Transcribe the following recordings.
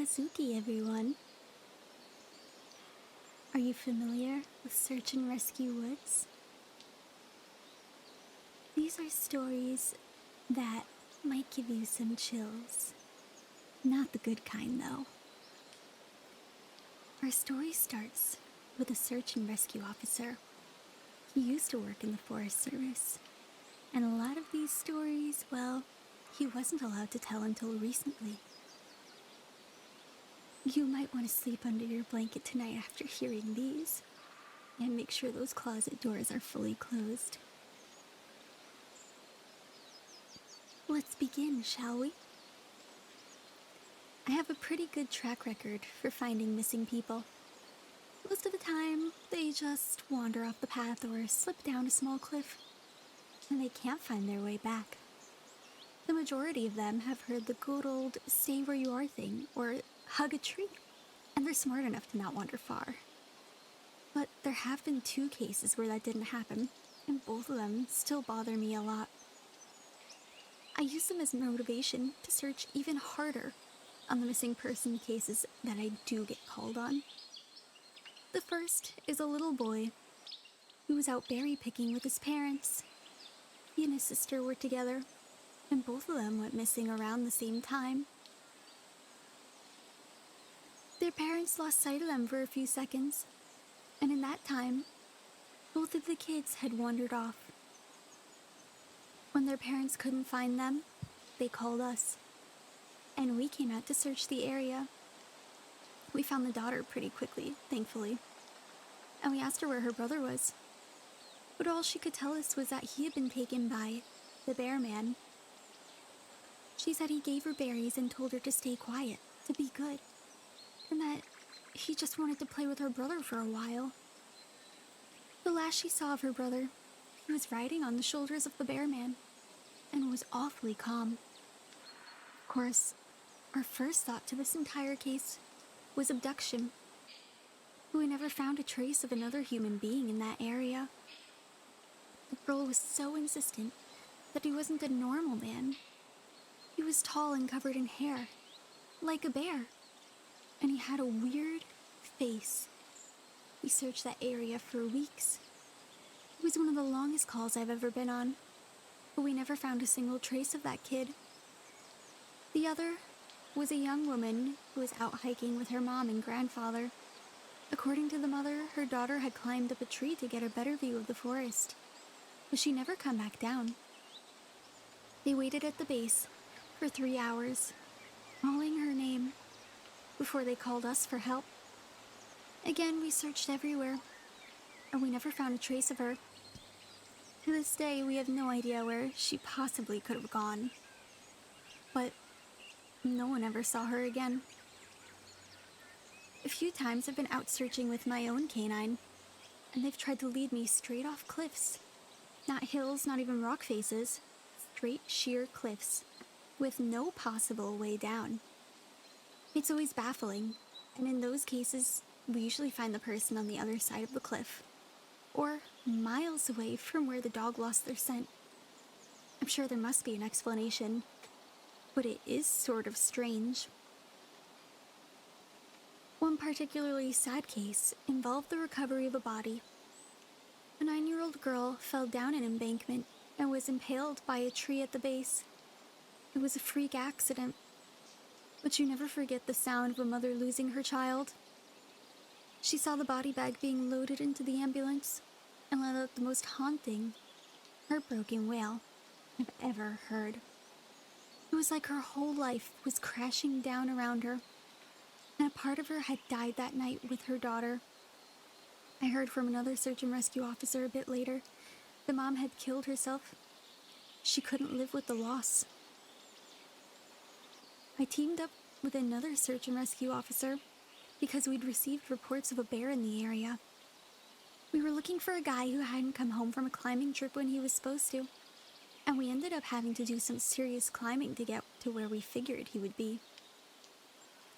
Hazuki, everyone. Are you familiar with Search and Rescue Woods? These are stories that might give you some chills. Not the good kind, though. Our story starts with a search and rescue officer. He used to work in the Forest Service, and a lot of these stories, well, he wasn't allowed to tell until recently. You might want to sleep under your blanket tonight after hearing these, and make sure those closet doors are fully closed. Let's begin, shall we? I have a pretty good track record for finding missing people. Most of the time, they just wander off the path or slip down a small cliff, and they can't find their way back. The majority of them have heard the good old stay where you are thing, or hug a tree, and they're smart enough to not wander far. But there have been 2 cases where that didn't happen, and both of them still bother me a lot. I use them as motivation to search even harder on the missing person cases that I do get called on. The first is a little boy who was out berry picking with his parents. He and his sister were together, and both of them went missing around the same time. Their parents lost sight of them for a few seconds, and in that time, both of the kids had wandered off. When their parents couldn't find them, they called us, and we came out to search the area. We found the daughter pretty quickly, thankfully, and we asked her where her brother was. But all she could tell us was that he had been taken by the bear man. She said he gave her berries and told her to stay quiet, to be good, and that he just wanted to play with her brother for a while. The last she saw of her brother, he was riding on the shoulders of the bear man, and was awfully calm. Of course, our first thought to this entire case was abduction. We never found a trace of another human being in that area. The girl was so insistent that he wasn't a normal man. He was tall and covered in hair, like a bear, and he had a weird face. We searched that area for weeks. It was one of the longest calls I've ever been on, but we never found a single trace of that kid. The other was a young woman who was out hiking with her mom and grandfather. According to the mother, her daughter had climbed up a tree to get a better view of the forest, but she never come back down. They waited at the base for 3 hours, calling her name, before they called us for help. Again, we searched everywhere, and we never found a trace of her. To this day, we have no idea where she possibly could have gone. But no one ever saw her again. A few times I've been out searching with my own canine, and they've tried to lead me straight off cliffs. Not hills, not even rock faces. Straight, sheer cliffs, with no possible way down. It's always baffling, and in those cases, we usually find the person on the other side of the cliff, or miles away from where the dog lost their scent. I'm sure there must be an explanation, but it is sort of strange. One particularly sad case involved the recovery of a body. A 9-year-old girl fell down an embankment and was impaled by a tree at the base. It was a freak accident, but you never forget the sound of a mother losing her child. She saw the body bag being loaded into the ambulance and let out the most haunting, heartbroken wail I've ever heard. It was like her whole life was crashing down around her, and a part of her had died that night with her daughter. I heard from another search and rescue officer a bit later. The mom had killed herself. She couldn't live with the loss. I teamed up with another search and rescue officer because we'd received reports of a bear in the area. We were looking for a guy who hadn't come home from a climbing trip when he was supposed to, and we ended up having to do some serious climbing to get to where we figured he would be.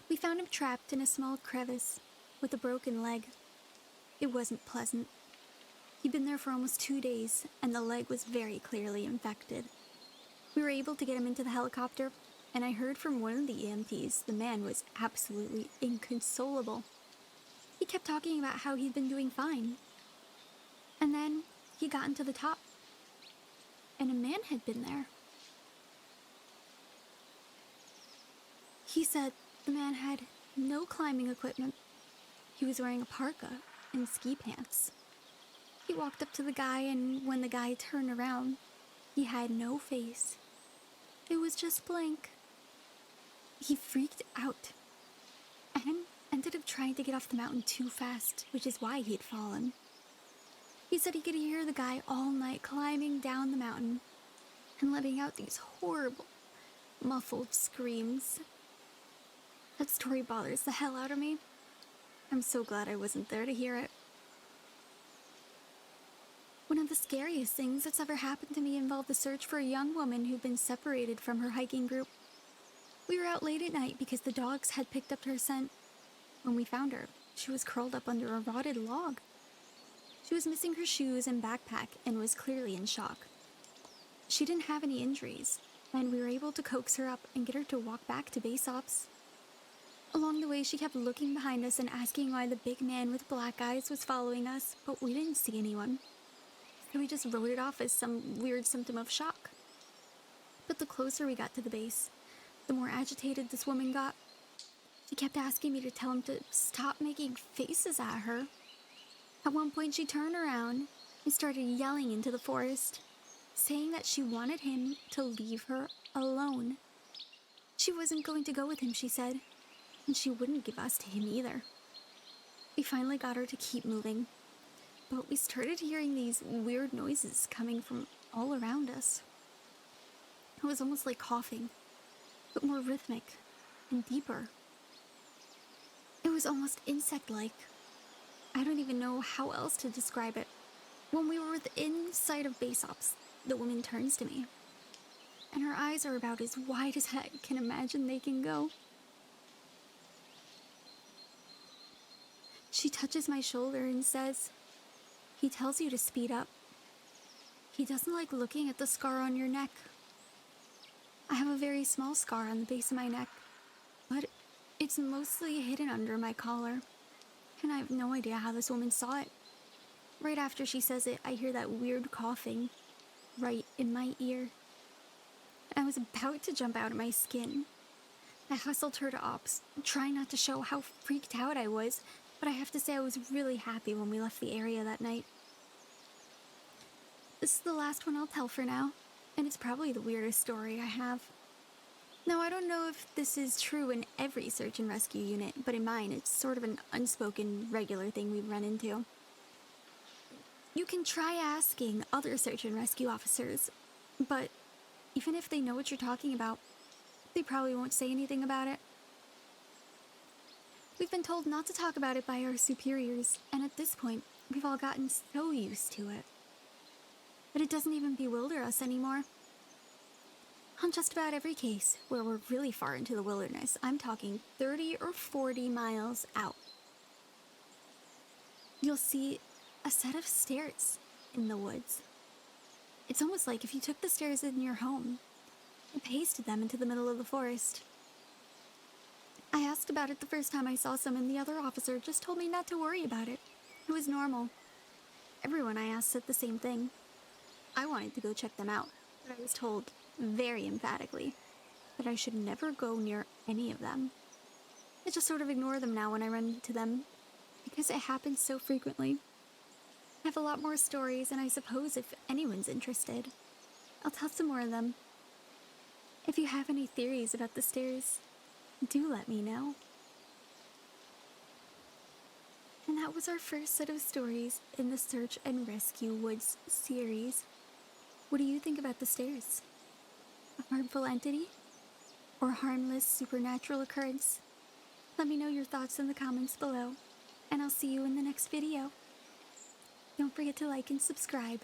We found him trapped in a small crevice with a broken leg. It wasn't pleasant. He'd been there for almost 2 days, and the leg was very clearly infected. We were able to get him into the helicopter and I heard from one of the EMTs the man was absolutely inconsolable. He kept talking about how he'd been doing fine. And then he got into the top, and a man had been there. He said the man had no climbing equipment. He was wearing a parka and ski pants. He walked up to the guy, and when the guy turned around, he had no face. It was just blank. He freaked out and ended up trying to get off the mountain too fast, which is why he'd fallen. He said he could hear the guy all night climbing down the mountain and letting out these horrible, muffled screams. That story bothers the hell out of me. I'm so glad I wasn't there to hear it. One of the scariest things that's ever happened to me involved the search for a young woman who'd been separated from her hiking group. We were out late at night because the dogs had picked up her scent. When we found her, she was curled up under a rotted log. She was missing her shoes and backpack and was clearly in shock. She didn't have any injuries, and we were able to coax her up and get her to walk back to base ops. Along the way, she kept looking behind us and asking why the big man with black eyes was following us, but we didn't see anyone. So we just wrote it off as some weird symptom of shock. But the closer we got to the base, the more agitated this woman got. She kept asking me to tell him to stop making faces at her. At one point, she turned around and started yelling into the forest, saying that she wanted him to leave her alone. She wasn't going to go with him, she said, and she wouldn't give us to him either. We finally got her to keep moving, but we started hearing these weird noises coming from all around us. It was almost like coughing, but more rhythmic and deeper. It was almost insect-like. I don't even know how else to describe it. When we were within sight of base ops, the woman turns to me, and her eyes are about as wide as I can imagine they can go. She touches my shoulder and says, "He tells you to speed up. He doesn't like looking at the scar on your neck." I have a very small scar on the base of my neck, but it's mostly hidden under my collar, and I have no idea how this woman saw it. Right after she says it, I hear that weird coughing right in my ear. I was about to jump out of my skin. I hustled her to ops, trying not to show how freaked out I was, but I have to say I was really happy when we left the area that night. This is the last one I'll tell for now, and it's probably the weirdest story I have. Now, I don't know if this is true in every search and rescue unit, but in mine, it's sort of an unspoken, regular thing we run into. You can try asking other search and rescue officers, but even if they know what you're talking about, they probably won't say anything about it. We've been told not to talk about it by our superiors, and at this point, we've all gotten so used to it that it doesn't even bewilder us anymore. On just about every case where we're really far into the wilderness, I'm talking 30 or 40 miles out, you'll see a set of stairs in the woods. It's almost like if you took the stairs in your home and pasted them into the middle of the forest. I asked about it the first time I saw some, and the other officer just told me not to worry about it. It was normal. Everyone I asked said the same thing. I wanted to go check them out, but I was told very emphatically that I should never go near any of them. I just sort of ignore them now when I run into them, because it happens so frequently. I have a lot more stories, and I suppose if anyone's interested, I'll tell some more of them. If you have any theories about the stairs, do let me know. And that was our first set of stories in the Search and Rescue Woods series. What do you think about the stairs? A harmful entity? Or a harmless supernatural occurrence? Let me know your thoughts in the comments below, and I'll see you in the next video. Don't forget to like and subscribe.